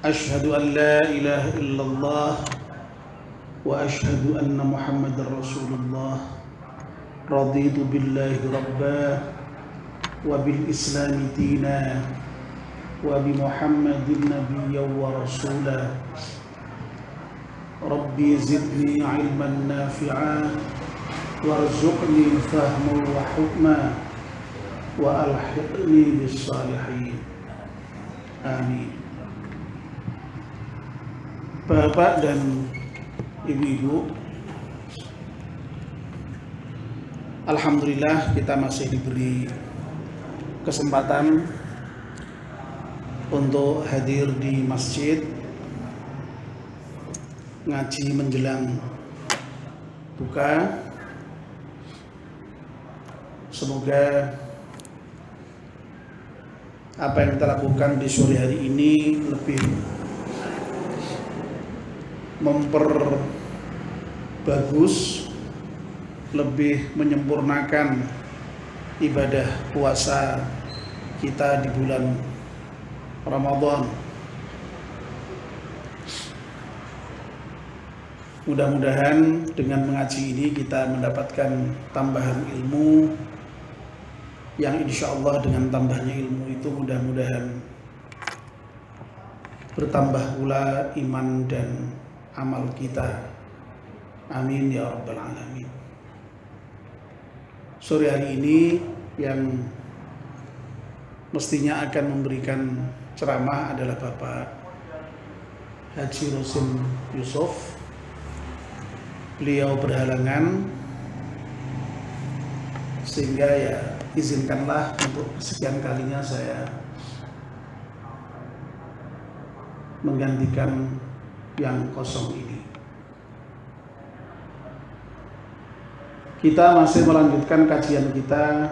أشهد أن لا إله إلا الله وأشهد أن محمد رسول الله رضيت بالله ربا وبالإسلام دينا وبمحمد نبيا ورسولا ربي زدني علما نافعا وارزقني فهما وحكما وألحقني بالصالحين آمين. Bapak dan Ibu-ibu, alhamdulillah kita masih diberi kesempatan untuk hadir di masjid ngaji menjelang buka. Semoga apa yang kita lakukan di sore hari ini lebih memperbagus, lebih menyempurnakan ibadah puasa kita di bulan Ramadan. Mudah-mudahan dengan mengaji ini kita mendapatkan tambahan ilmu yang insya Allah dengan tambahnya ilmu itu mudah-mudahan bertambah pula iman dan amal kita. Amin ya rabbal alamin. Sore hari ini yang mestinya akan memberikan ceramah adalah Bapak Haji Rosim Yusuf. Beliau berhalangan, sehingga ya izinkanlah untuk sekian kalinya saya menggantikan yang kosong ini. Kita masih melanjutkan kajian kita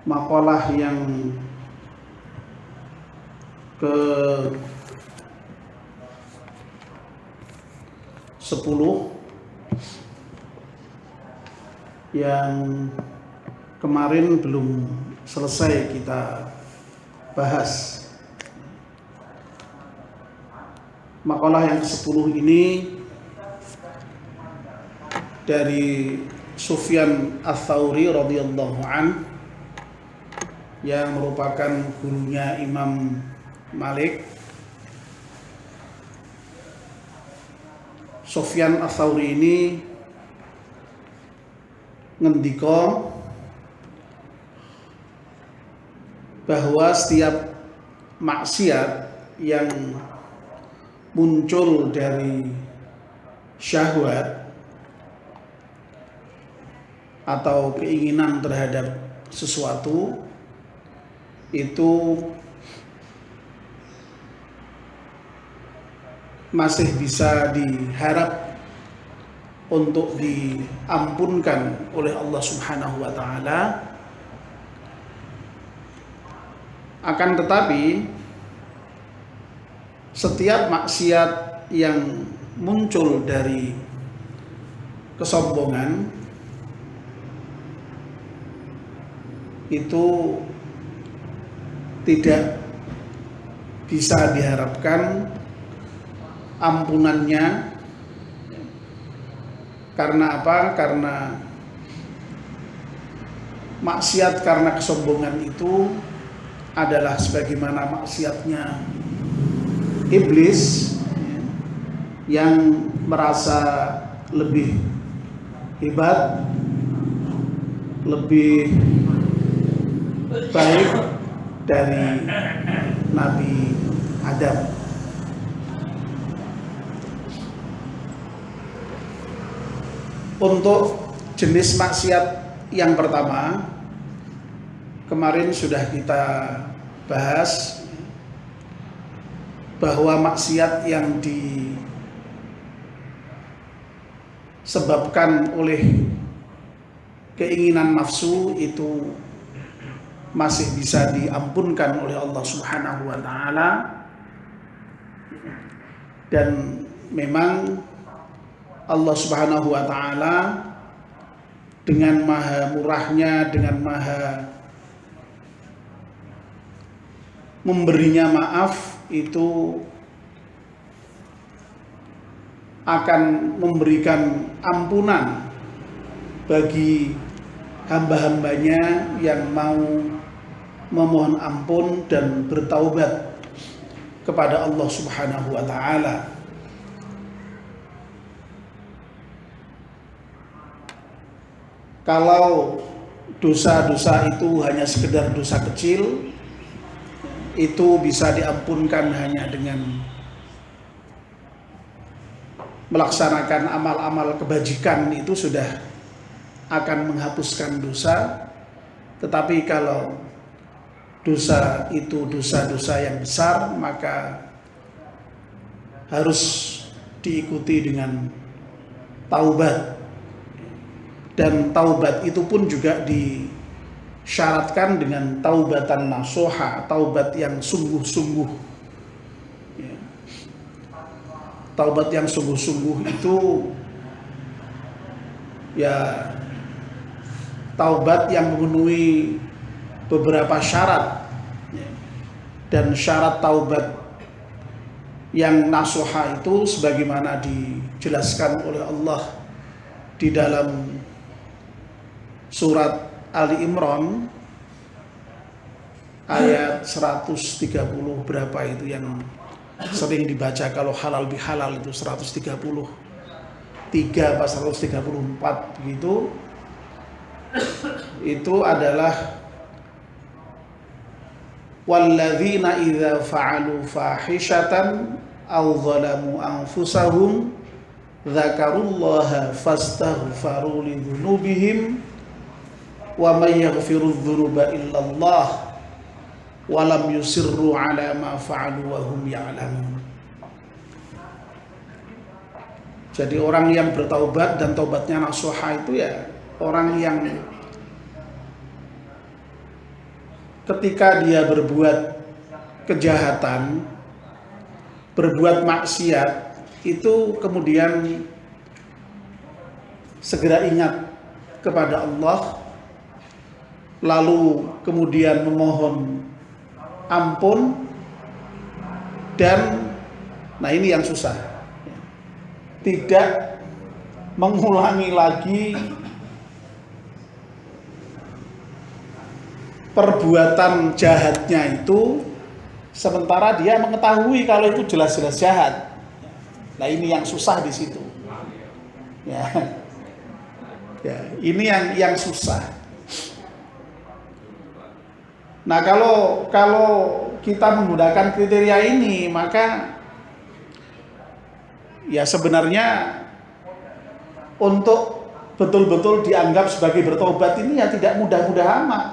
makalah yang ke-10 yang kemarin belum selesai kita bahas. Makalah yang ke-10 ini dari Sufyan Ats-Tsauri radhiyallahu an, yang merupakan gurunya Imam Malik. Sufyan Ats-Tsauri ini ngendika bahwa setiap maksiat yang muncul dari syahwat atau keinginan terhadap sesuatu itu masih bisa diharap untuk diampunkan oleh Allah Subhanahu wa taala. Akan tetapi setiap maksiat yang muncul dari kesombongan itu tidak bisa diharapkan ampunannya. Karena apa? Karena maksiat karena kesombongan itu adalah sebagaimana maksiatnya iblis yang merasa lebih hebat, lebih baik dari Nabi Adam. Untuk jenis maksiat yang pertama kemarin sudah kita bahas, bahwa maksiat yang disebabkan oleh keinginan nafsu itu masih bisa diampunkan oleh Allah Subhanahu wa taala. Dan memang Allah Subhanahu wa taala dengan maha murahnya, dengan maha memberinya maaf itu akan memberikan ampunan bagi hamba-hambanya yang mau memohon ampun dan bertaubat kepada Allah Subhanahu wa taala. Kalau dosa-dosa itu hanya sekedar dosa kecil, itu bisa diampunkan hanya dengan melaksanakan amal-amal kebajikan, itu sudah akan menghapuskan dosa. Tetapi kalau dosa itu dosa-dosa yang besar, maka harus diikuti dengan taubat. Dan taubat itu pun juga disyaratkan dengan taubatan nasuha, taubat yang sungguh-sungguh. Ya. Taubat yang sungguh-sungguh itu ya taubat yang memenuhi beberapa syarat. Ya. Dan syarat taubat yang nasuha itu sebagaimana dijelaskan oleh Allah di dalam surat Ali Imran ayat 130 berapa itu yang sering dibaca kalau halal bihalal, itu 133 apa 134 begitu. Itu adalah walladzina idza fa'alu fahishatan aw zalamu anfusahum dzakarullaha fastaghfaru lidzunubihim wa may yaghfiru dzunuba illallah wa lam yusirru ala ma fa'alu wa hum ya'lamun. Jadi orang yang bertaubat dan taubatnya nasuha itu ya orang yang ketika dia berbuat kejahatan, berbuat maksiat, itu kemudian segera ingat kepada Allah, lalu kemudian memohon ampun, dan nah ini yang susah, tidak mengulangi lagi perbuatan jahatnya itu sementara dia mengetahui kalau itu jelas-jelas jahat. Nah ini yang susah di situ. Ya, ya ini yang susah. Nah kalau kita menggunakan kriteria ini, maka ya sebenarnya untuk betul-betul dianggap sebagai bertobat ini ya tidak mudah-mudah amat.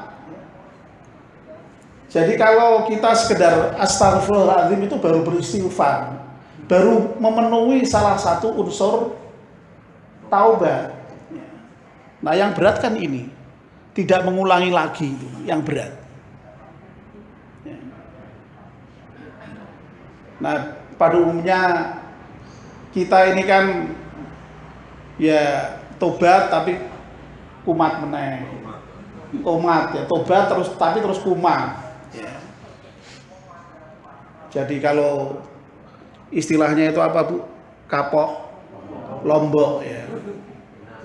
Jadi kalau kita sekedar astagfirullahaladzim itu baru beristighfar, baru memenuhi salah satu unsur taubat. Nah yang berat kan ini, tidak mengulangi lagi, itu yang berat. Nah pada umumnya kita ini kan ya tobat tapi kumat meneh, kumat ya tobat terus kumat. Ya. Jadi kalau istilahnya itu apa Bu? Kapok lombok ya.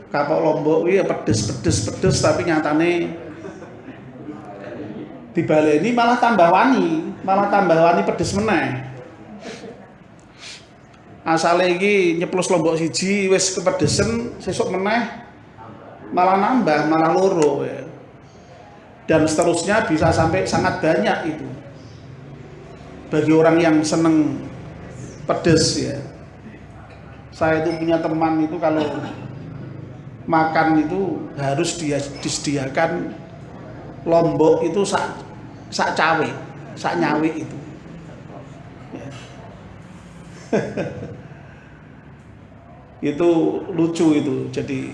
Kapok lombok ya pedes tapi nyatane dibaleni malah tambah wani pedes meneh. Asale iki nyeplos lombok siji wis kepedesen, sesuk meneh malah nambah, malah loro ya. Dan seterusnya bisa sampai sangat banyak itu. Bagi orang yang seneng pedes ya. Saya itu punya teman itu kalau makan itu harus disediakan lombok itu sak cawe, sak nyawe itu. Ya. Itu lucu itu. Jadi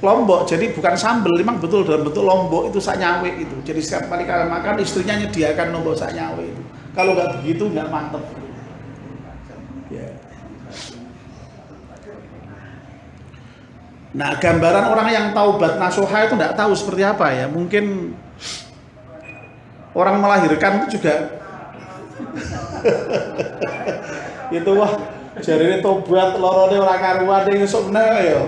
lombok, jadi bukan sambel, memang betul dalam bentuk lombok itu sak nyawe itu. Jadi setiap kali kalian makan istrinya nyediakan lombok sak nyawe itu. Kalau nggak begitu nggak mantep. Ya. Nah gambaran orang yang taubat nasuha itu nggak tahu seperti apa ya. Mungkin orang melahirkan itu juga Itu wah jarine tobat lorone ora karuan ning esuk meneh ya.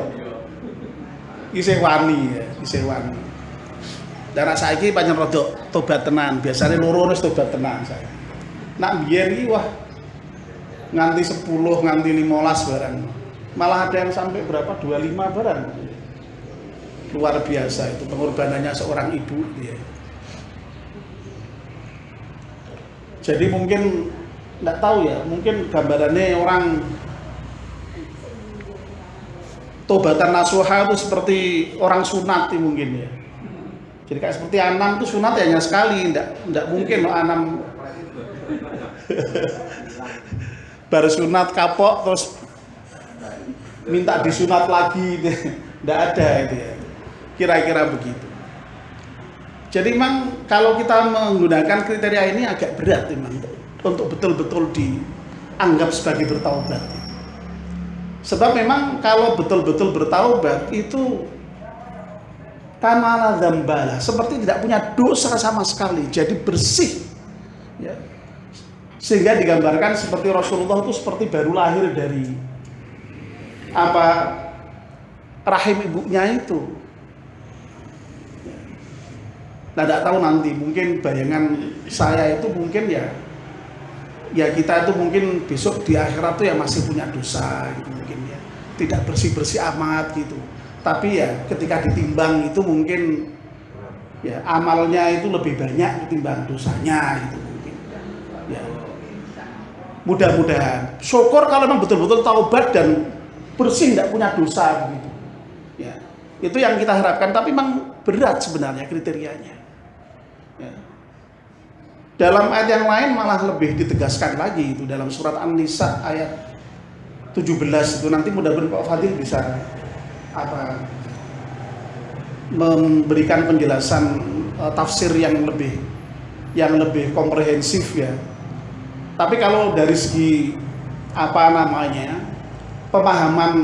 Isih wani ya, isih wani. Dan saiki pancen rada tobat tenan, biasane loro wis tobat tenan saya. Nak biyen iki wah nganti 10, nganti 15 barang. Malah ada yang sampai berapa? 25 barang. Luar biasa itu pengorbanannya seorang ibu ya. Jadi mungkin nggak tahu ya, mungkin gambarannya orang tobatan nasuha itu seperti orang sunat mungkin ya. Jadi kayak seperti Anam itu sunat hanya sekali, nggak mungkin loh Anam baru sunat kapok terus minta disunat lagi, nggak ada itu ya. Kira-kira begitu. Jadi memang kalau kita menggunakan kriteria ini agak berat memang untuk betul-betul dianggap sebagai bertaubat. Sebab memang kalau betul-betul bertaubat itu kamala dzambala, seperti tidak punya dosa sama sekali, jadi bersih. Ya. Sehingga digambarkan seperti Rasulullah itu seperti baru lahir dari rahim ibunya itu. Nah, tidak tahu nanti mungkin bayangan saya itu mungkin ya kita itu mungkin besok di akhirat itu ya masih punya dosa gitu mungkin ya, tidak bersih-bersih amat gitu. Tapi ya ketika ditimbang itu mungkin ya amalnya itu lebih banyak ketimbang dosanya gitu mungkin. Ya. Mudah-mudahan syukur kalau memang betul-betul taubat dan bersih, tidak punya dosa begitu. Ya. Itu yang kita harapkan, tapi memang berat sebenarnya kriterianya. Ya. Dalam ayat yang lain malah lebih ditegaskan lagi itu dalam surat An-Nisa ayat 17 itu, nanti mudah-mudahan Pak Fadil bisa memberikan penjelasan tafsir yang lebih komprehensif ya. Tapi kalau dari segi pemahaman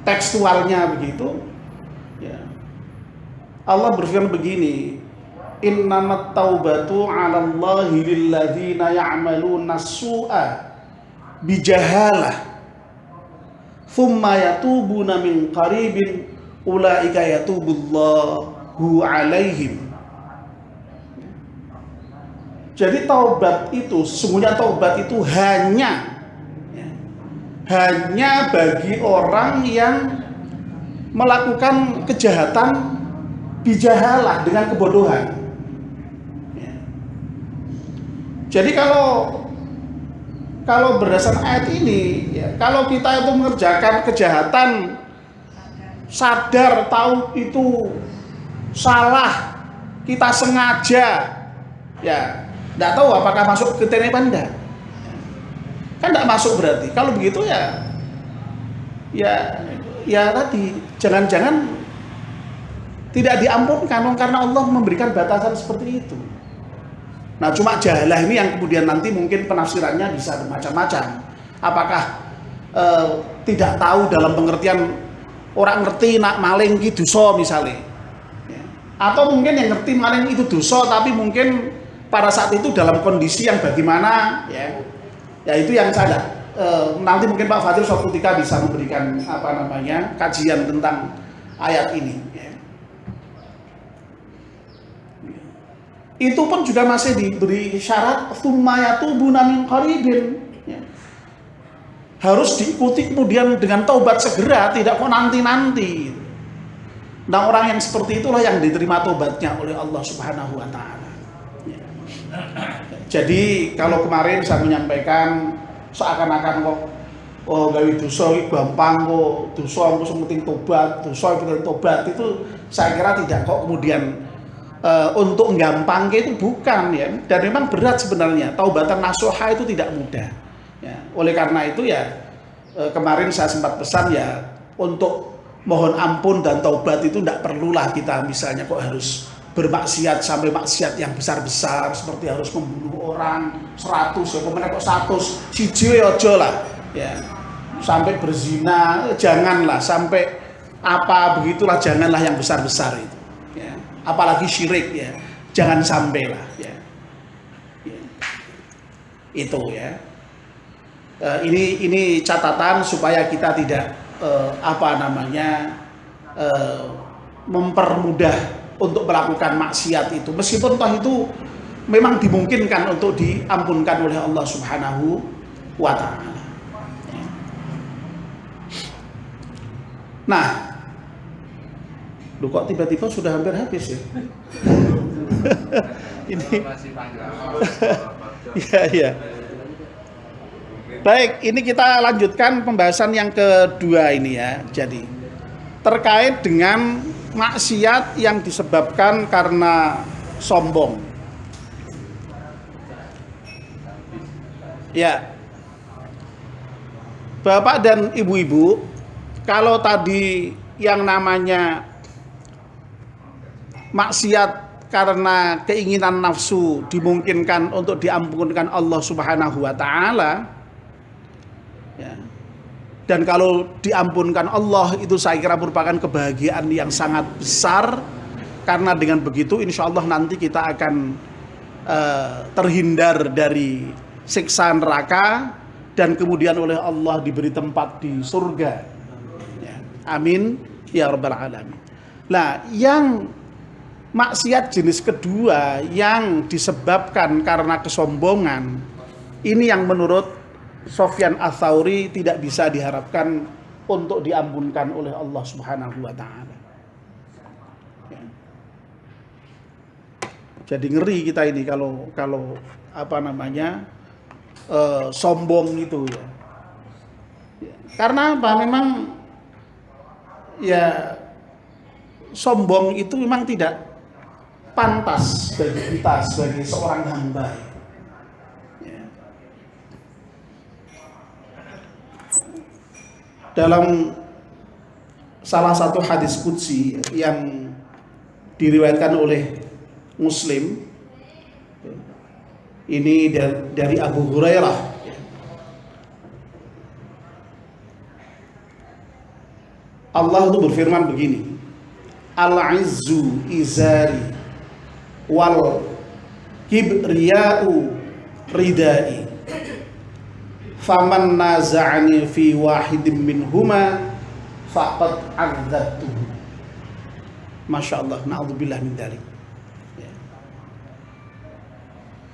tekstualnya begitu ya, Allah berfirman begini, innamat taubatu 'alallahi lilladzina ya'maluna as-su'a bijahalah thumma yatubuna min qaribin ulaika yatubullahu 'alaihim. Jadi taubat itu, sesungguhnya taubat itu hanya bagi orang yang melakukan kejahatan bijahalah, dengan kebodohan. Jadi kalau berdasarkan ayat ini, ya, kalau kita itu mengerjakan kejahatan sadar tahu itu salah, kita sengaja, ya, tidak tahu apakah masuk kriteria apa enggak. Kan tidak masuk berarti. Kalau begitu ya tadi jangan-jangan tidak diampunkan karena Allah memberikan batasan seperti itu. Nah, cuma jahalah ini yang kemudian nanti mungkin penafsirannya bisa bermacam-macam. Apakah tidak tahu dalam pengertian orang ngerti nak maling itu dosa misalnya, ya. Atau mungkin yang ngerti maling itu dosa tapi mungkin pada saat itu dalam kondisi yang bagaimana, ya itu yang saya nanti mungkin Pak Fadil suatu ketika bisa memberikan kajian tentang ayat ini. Ya. Itu pun juga masih diberi syarat tsumma yatubuna min qaribin. Ya. Harus diikuti kemudian dengan taubat segera, tidak kok nanti-nanti. Nah, orang yang seperti itulah yang diterima taubatnya oleh Allah Subhanahu wa taala. Ya. Jadi kalau kemarin saya menyampaikan seakan-akan kok gawe dosa iki gampang kok, dosa mesti penting tobat, dosa penting tobat, itu saya kira tidak kok kemudian untuk gampang itu bukan ya, dan memang berat sebenarnya. Taubatan nasuha itu tidak mudah ya. Oleh karena itu ya kemarin saya sempat pesan ya, untuk mohon ampun dan taubat itu tidak perlulah kita misalnya kok harus bermaksiat sampai maksiat yang besar-besar seperti harus membunuh orang 100 ya, kemudian kok 100 siji aja lah ya, sampai berzina janganlah, sampai begitulah janganlah yang besar-besar itu. Apalagi syirik ya, jangan sampai lah ya. Itu ya. Ini catatan supaya kita tidak mempermudah untuk melakukan maksiat itu, meskipun toh itu memang dimungkinkan untuk diampunkan oleh Allah Subhanahu wa Ta'ala. Nah, lu kok tiba-tiba sudah hampir habis ya? Ini masih panjang. Iya. Baik, ini kita lanjutkan pembahasan yang kedua ini ya. Jadi terkait dengan maksiat yang disebabkan karena sombong. Ya. Bapak dan ibu-ibu, kalau tadi yang namanya maksiat karena keinginan nafsu dimungkinkan untuk diampunkan Allah Subhanahu wa Ta'ala, ya. Dan kalau diampunkan Allah itu saya kira merupakan kebahagiaan yang sangat besar, karena dengan begitu insya Allah nanti kita akan terhindar dari siksa neraka dan kemudian oleh Allah diberi tempat di surga, ya. Amin ya rabbal alamin. Nah, yang maksiat jenis kedua yang disebabkan karena kesombongan, ini yang menurut Sufyan Ats-Tsauri tidak bisa diharapkan untuk diampunkan oleh Allah Subhanahu wa Ta'ala. Ya. Jadi ngeri kita ini kalau sombong itu ya. Ya. Karena apa? Memang ya sombong itu memang tidak pantas bagi kita sebagai seorang hamba. Dalam salah satu hadis qudsi yang diriwayatkan oleh Muslim, ini dari Abu Hurairah, Allah itu berfirman begini, al-izzu izari wal kibriya'u ridai, faman naza'ani fi wahidin minhuma faqad adzabtuhu. Masya Allah, na'udzubillah min dzalik. Ya.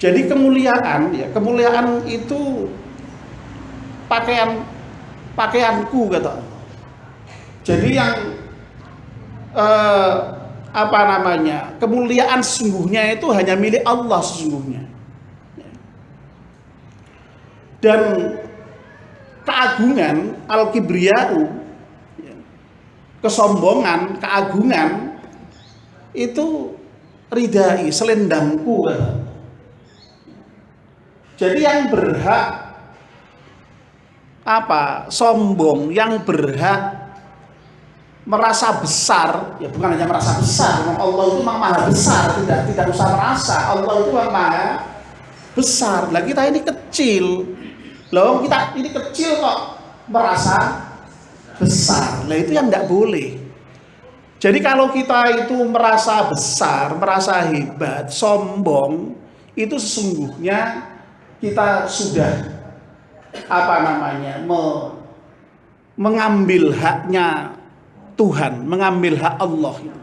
Jadi kemuliaan itu pakaianku kata Allah. Jadi yang kemuliaan sesungguhnya itu hanya milik Allah sesungguhnya. Dan keagungan al-kibriya'u, kesombongan, keagungan itu ridai, selendangku. Jadi yang berhak sombong, yang berhak merasa besar, ya bukan hanya merasa besar, Allah itu memang maha besar, tidak usah merasa, Allah itu memang maha besar. Lah kita ini kecil. Loh, kita ini kecil kok merasa besar. Lah itu yang tidak boleh. Jadi kalau kita itu merasa besar, merasa hebat, sombong, itu sesungguhnya kita sudah mengambil haknya Tuhan, mengambil hak Allah itu.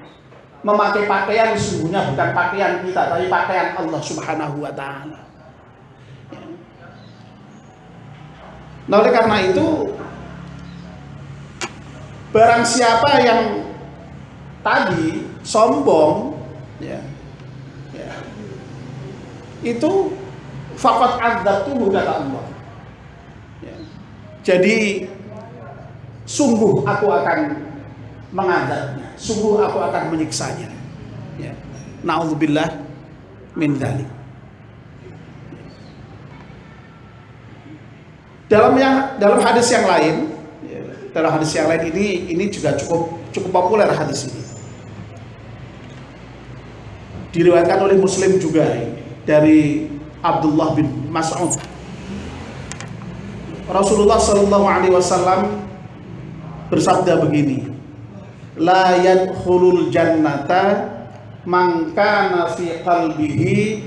Memakai pakaian sesungguhnya bukan pakaian kita, tapi pakaian Allah Subhanahu wa Ta'ala. Nah, oleh karena itu barang siapa yang tadi sombong, itu faqad adzabtuhu kata Allah. Ya. Jadi sungguh aku akan mengadabnya, sungguh aku akan menyiksanya. Ya. Na'udzubillah min dzalik. Dalam hadis yang lain, ini juga cukup populer hadis ini. Diriwayatkan oleh Muslim juga dari Abdullah bin Mas'ud. Rasulullah sallallahu alaihi wasallam bersabda begini, la yadkhulul jannata man kana fi qalbihi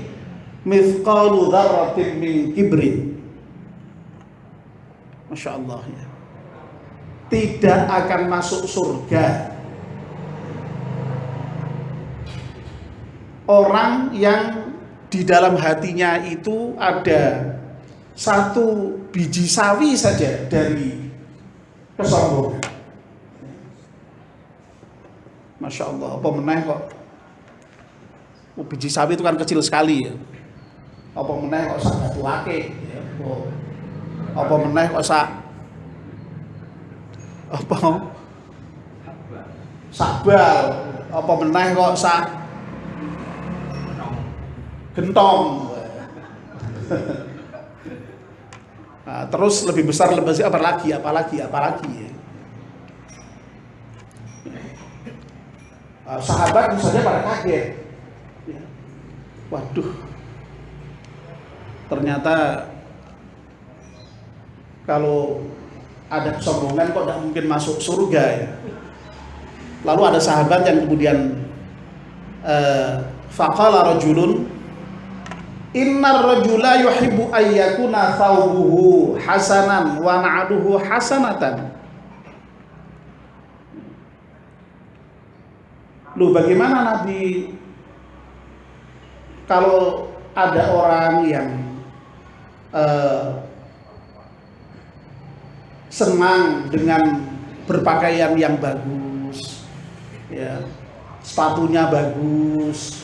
mithqalu dzarratin min kibrin. Masya Allah ya. Tidak akan masuk surga orang yang di dalam hatinya itu ada satu biji sawi saja dari kesombongan. Masya Allah, apa meneh kok biji sawi itu kan kecil sekali ya. Apa meneh kok sak batu akeh ya. Apa meneh kok sak sakbal, apa meneh kok sak gentong. Nah, terus lebih besar apalagi ya. Sahabat misalnya pada kaget. Waduh, ternyata kalau ada kesombongan kok tidak mungkin masuk surga ya. Lalu ada sahabat yang kemudian faqala rajulun innar rajula yuhibbu ayyakuna thawbuhu hasanan wa na'aduhu hasanatan. Loh, bagaimana Nabi kalau ada orang yang senang dengan berpakaian yang bagus, ya, sepatunya bagus,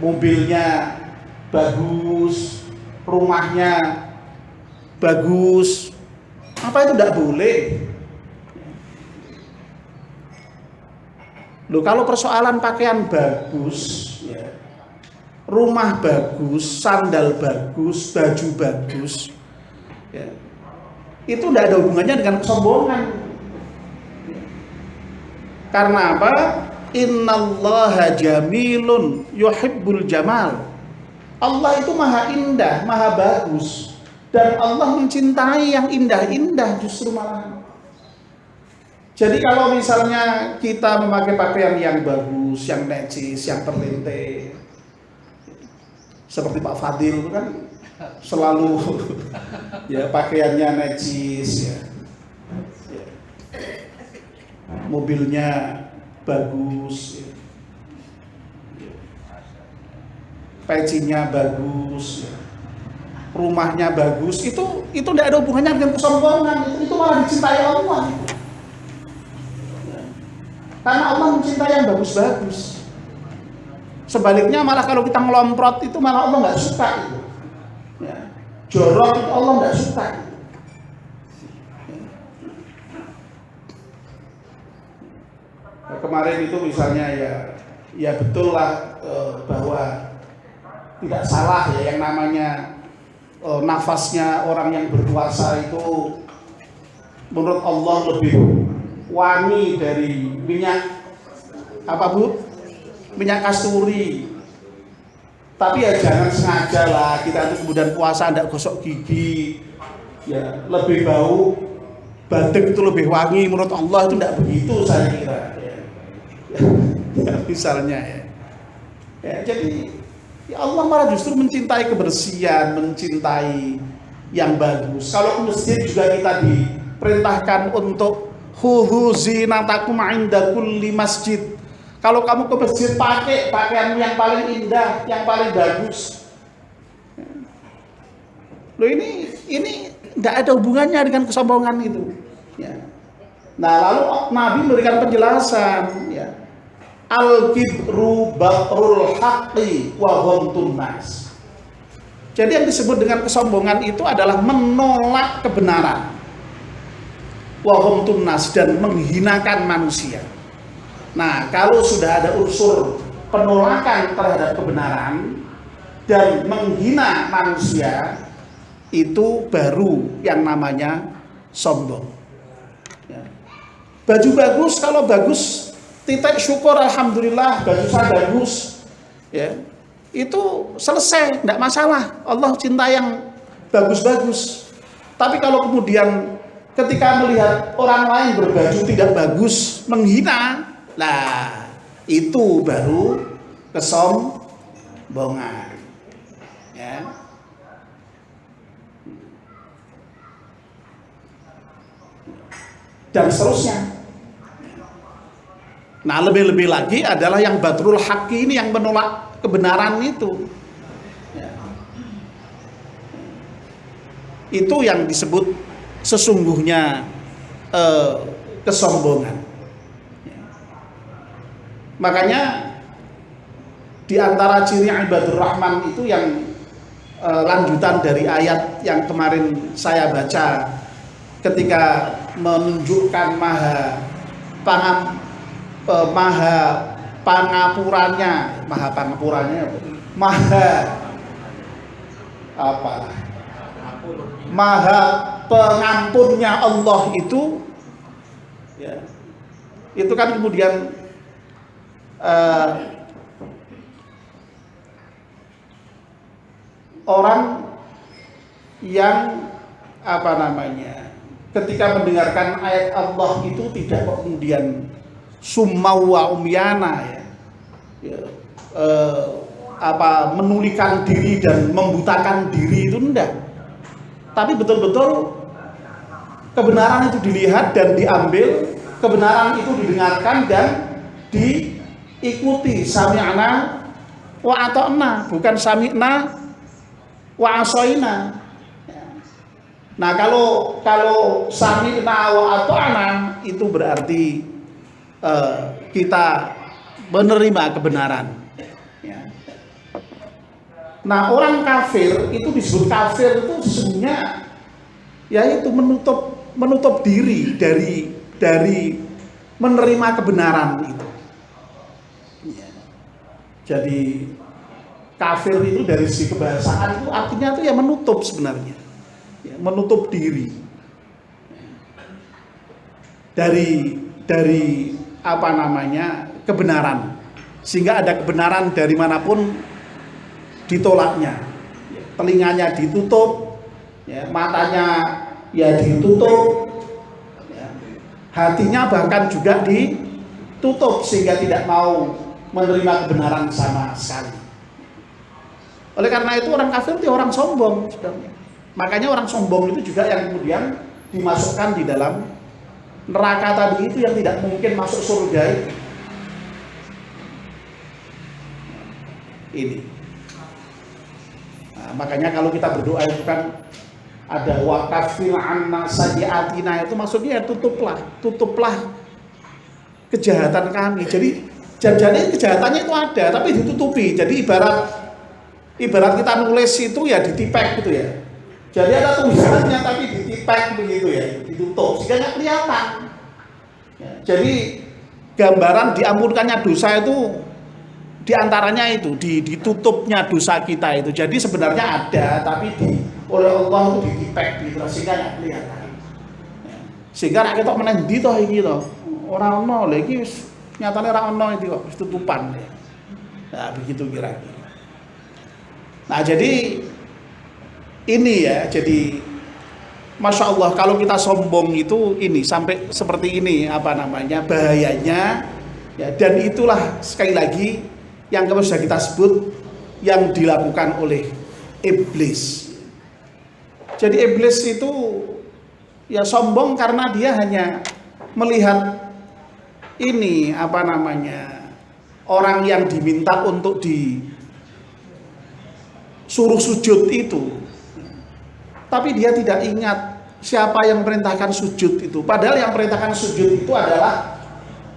mobilnya bagus, rumahnya bagus, apa itu tidak boleh? Loh, kalau persoalan pakaian bagus, ya, rumah bagus, sandal bagus, baju bagus, ya, itu tidak ada hubungannya dengan kesombongan. Karena apa? Innallaha jamilun yuhibbul jamal. Allah itu maha indah, maha bagus, dan Allah mencintai yang indah-indah justru malah. Jadi kalau misalnya kita memakai pakaian yang bagus, yang necis, yang terlente, seperti Pak Fadil itu kan selalu ya pakaiannya necis, ya, mobilnya bagus, ya, pecinya bagus, ya, rumahnya bagus, itu tidak ada hubungannya dengan kesombongan, itu malah dicintai Allah. Karena Allah mencintai yang bagus-bagus. Sebaliknya malah kalau kita ngelomprot itu malah Allah nggak suka itu. Ya. Jorok itu Allah nggak suka. Nah, kemarin itu misalnya ya betul lah bahwa tidak salah ya yang namanya nafasnya orang yang berpuasa itu menurut Allah lebih wangi dari minyak apa Bu? Minyak kasturi. Tapi ya jangan sengaja lah kita itu kemudian puasa tidak gosok gigi, ya lebih bau, batik itu lebih wangi menurut Allah, itu tidak begitu saya kira. Ya, misalnya ya, jadi ya Allah malah justru mencintai kebersihan, mencintai yang bagus. Kalau ke masjid juga kita diperintahkan untuk khudhu zinatakum 'inda kulli masjid. Kalau kamu ke masjid pakai pakaian yang paling indah, yang paling bagus. Loh, ini tidak ada hubungannya dengan kesombongan itu. Ya. Nah, lalu Nabi memberikan penjelasan. Ya. Al-kibru batrul haqqi wa ghamtun nas. Jadi yang disebut dengan kesombongan itu adalah menolak kebenaran. Wa ghamtun nas, dan menghinakan manusia. Nah, kalau sudah ada unsur penolakan terhadap kebenaran dan menghina manusia, itu baru yang namanya sombong. Ya. Baju bagus, kalau bagus, titik syukur alhamdulillah, baju saya bagus, ya, itu selesai, tidak masalah. Allah cinta yang bagus-bagus. Tapi kalau kemudian ketika melihat orang lain berbaju tidak bagus, menghina, lah itu baru kesombongan. ya. Dan seterusnya. Nah, lebih-lebih lagi adalah yang Badrul Haqqi ini yang menolak kebenaran itu. Ya. Itu yang disebut sesungguhnya kesombongan. Ya. Makanya di antara ciri ibadur Rahman itu yang lanjutan dari ayat yang kemarin saya baca ketika menunjukkan maha pangapuranya, maha pengampunnya Allah itu, ya, itu kan kemudian orang yang ketika mendengarkan ayat Allah itu tidak kemudian summau wa umyana, menulikan diri dan membutakan diri, itu enggak. Tapi betul-betul kebenaran itu dilihat dan diambil, kebenaran itu didengarkan dan diikuti. Sami'na wa ata'na, bukan sami'na wa asoina. Nah, kalau sami'na wa ata'na itu berarti kita menerima kebenaran. Ya. Nah, orang kafir itu disebut kafir itu sesungguhnya yaitu menutup diri dari menerima kebenaran itu. Ya. Jadi kafir itu dari segi kebahasaan itu artinya itu ya menutup sebenarnya, ya, menutup diri dari kebenaran, sehingga ada kebenaran dari manapun ditolaknya. Telinganya ditutup, ya, matanya ya ditutup, ya, hatinya bahkan juga ditutup sehingga tidak mau menerima kebenaran sama sekali. Oleh karena itu orang kafir itu orang sombong sebenarnya. Makanya orang sombong itu juga yang kemudian dimasukkan di dalam neraka tadi itu, yang tidak mungkin masuk surga itu. Ini. Nah, makanya kalau kita berdoa itu kan ada wakafil anna sayyiatina, itu maksudnya ya tutuplah kejahatan kami. Jadi jangan kejahatannya itu ada tapi ditutupi. Jadi ibarat kita nulis itu ya ditipek gitu ya. Jadi ada tulisannya tapi ditipek begitu ya, ditutup sehingga nggak kelihatan. Ya, jadi gambaran diampunkannya dosa itu diantaranya itu ditutupnya dosa kita itu. Jadi sebenarnya ada tapi oleh Allah itu ditipek gitu sehingga nggak kelihatan. Ya, sehingga rakyat kok menang di toh ini toh orang ono lagi nyatanya orang ono itu kok tutupan. Ya. Nah, begitu kira-kira. Nah, jadi ini ya, jadi Masya Allah kalau kita sombong itu ini sampai seperti ini bahayanya ya. Dan itulah sekali lagi yang sudah kita sebut yang dilakukan oleh iblis. Jadi iblis itu ya sombong karena dia hanya melihat ini orang yang diminta untuk disuruh sujud itu, tapi dia tidak ingat siapa yang memerintahkan sujud itu. Padahal yang memerintahkan sujud itu adalah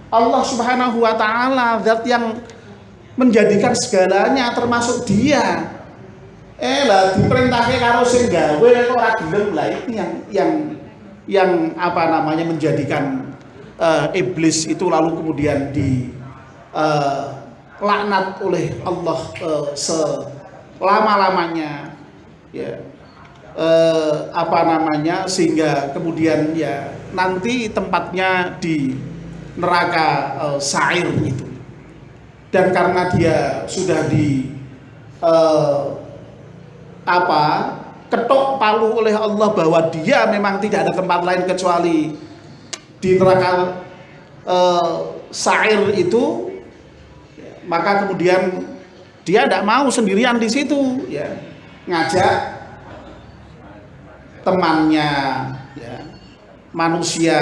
Allah Subhanahu wa ta'ala, zat yang menjadikan segalanya termasuk dia. Lah diperintahke karo sing gawe kok ora gelem, lah itu yang menjadikan iblis itu lalu kemudian laknat oleh Allah selama-lamanya, ya. Sehingga kemudian ya nanti tempatnya di neraka sa'ir itu. Dan karena dia sudah ketok palu oleh Allah bahwa dia memang tidak ada tempat lain kecuali di neraka sa'ir itu, maka kemudian dia tidak mau sendirian di situ, ya. ngajak temannya, ya, manusia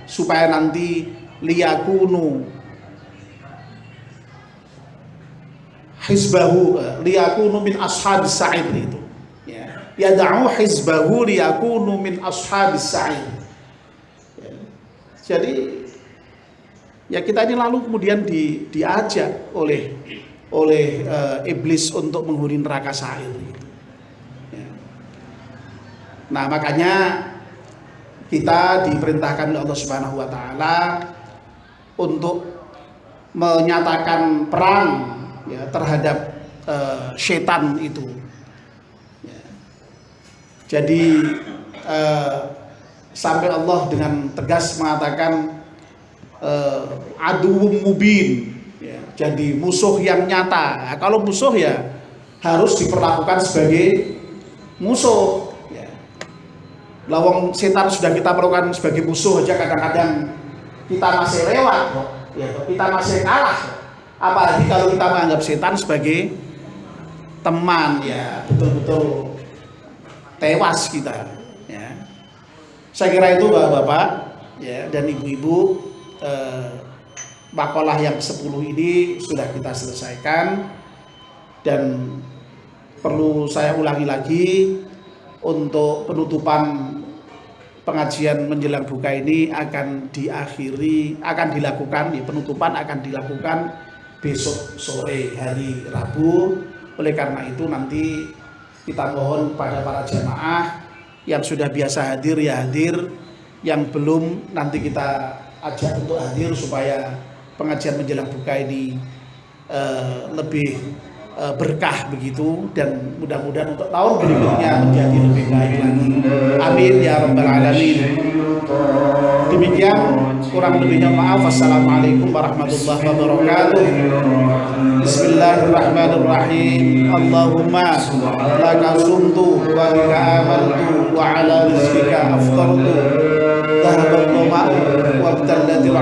supaya nanti liyakunu hizbahu liyakunu min ashabis sa'id itu, ya, yad'u hizbahu liyakunu min ashabis sa'id. Ya. Jadi ya kita ini lalu kemudian diajak oleh iblis untuk menghuni neraka sa'ir. Ya. Nah, makanya kita diperintahkan oleh Allah Subhanahu wa taala untuk menyatakan perang, ya, terhadap setan itu. Ya. Jadi sampai Allah dengan tegas mengatakan aduwwum mubin, ya, jadi musuh yang nyata. Nah, kalau musuh ya harus diperlakukan sebagai musuh. Lawang setan sudah kita perlakukan sebagai musuh aja kadang-kadang kita masih lewat kok, ya, kita masih kalah. Apalagi kalau kita menganggap setan sebagai teman, ya betul-betul tewas kita. Ya. Saya kira itu bapak-bapak, ya, dan ibu-ibu, makalah yang 10 ini sudah kita selesaikan, dan perlu saya ulangi lagi untuk penutupan pengajian menjelang buka ini akan dilakukan, penutupan akan dilakukan besok sore hari Rabu. Oleh karena itu nanti kita mohon pada para jamaah yang sudah biasa hadir ya hadir, yang belum nanti kita ajak untuk hadir supaya pengajian menjelang buka ini lebih berkah begitu, dan mudah-mudahan untuk tahun berikutnya menjadi lebih baik lagi. Amin ya rabbal alamin. Demikian, kurang lebihnya maaf. Assalamualaikum warahmatullahi wabarakatuh. Bismillahirrahmanirrahim. Allahumma laka sumtu wa bika amaltu wa ala rizqika aftartu dhahabat dhuma'u wa btallatil